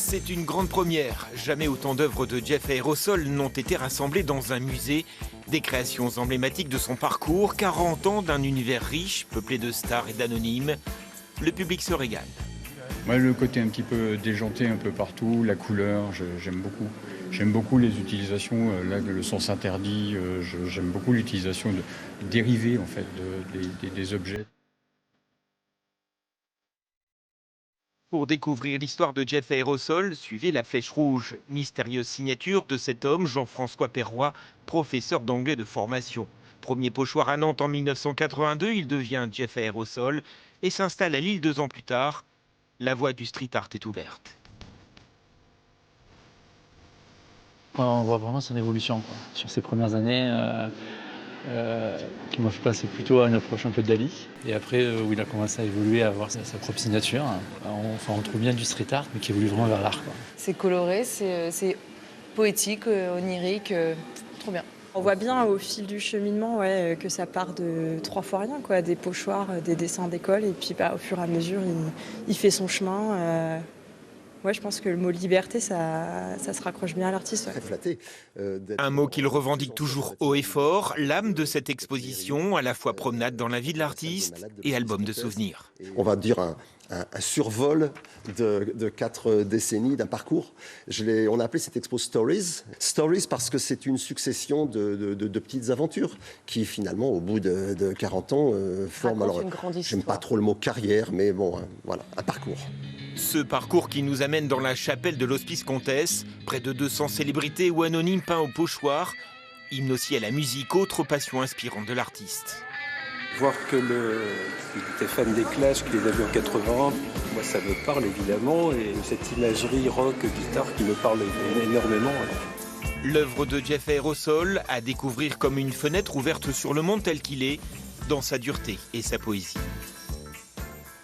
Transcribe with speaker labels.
Speaker 1: C'est une grande première. Jamais autant d'œuvres de Jeff Aerosol n'ont été rassemblées dans un musée. Des créations emblématiques de son parcours, 40 ans d'un univers riche, peuplé de stars et d'anonymes. Le public se régale.
Speaker 2: Ouais, le côté un petit peu déjanté un peu partout, la couleur, j'aime beaucoup. J'aime beaucoup les utilisations, là, le sens interdit, j'aime beaucoup l'utilisation de dérivés en fait, des objets.
Speaker 1: Pour découvrir l'histoire de Jeff Aerosol, suivez La Flèche Rouge, mystérieuse signature de cet homme, Jean-François Perroy, professeur d'anglais de formation. Premier pochoir à Nantes en 1982, il devient Jeff Aerosol et s'installe à Lille 2 ans plus tard. La voie du street art est ouverte.
Speaker 3: On voit vraiment son évolution quoi. Sur ces premières années qui m'ont fait passer plutôt à une approche un peu de Dali. Et après, où il a commencé à évoluer, à avoir sa propre signature. On trouve bien du street art, mais qui évolue vraiment vers l'art.
Speaker 4: C'est coloré, c'est poétique, onirique, trop bien.
Speaker 5: On voit bien au fil du cheminement que ça part de 3 fois rien, quoi, des pochoirs, des dessins d'école, et puis au fur et à mesure, il fait son chemin. Je pense que le mot liberté, ça se raccroche bien à l'artiste.
Speaker 6: Très flatté.
Speaker 1: Un mot qu'il revendique toujours haut et fort, l'âme de cette exposition, à la fois promenade dans la vie de l'artiste et album de souvenirs.
Speaker 6: On va dire un survol de 4 décennies d'un parcours. On a appelé cette expo Stories. Stories parce que c'est une succession de petites aventures qui finalement, au bout de 40 ans, forment... Alors, j'aime pas trop le mot carrière, mais bon, voilà, un parcours.
Speaker 1: Ce parcours qui nous amène dans la chapelle de l'Hospice Comtesse, près de 200 célébrités ou anonymes peints au pochoir, hymne aussi à la musique, autre passion inspirante de l'artiste.
Speaker 7: Voir qu'il était fan des Clash, qu'il les a vus en 81, moi ça me parle évidemment, et cette imagerie rock, guitare qui me parle énormément.
Speaker 1: L'œuvre de Jeff Aerosol à découvrir comme une fenêtre ouverte sur le monde tel qu'il est, dans sa dureté et sa poésie.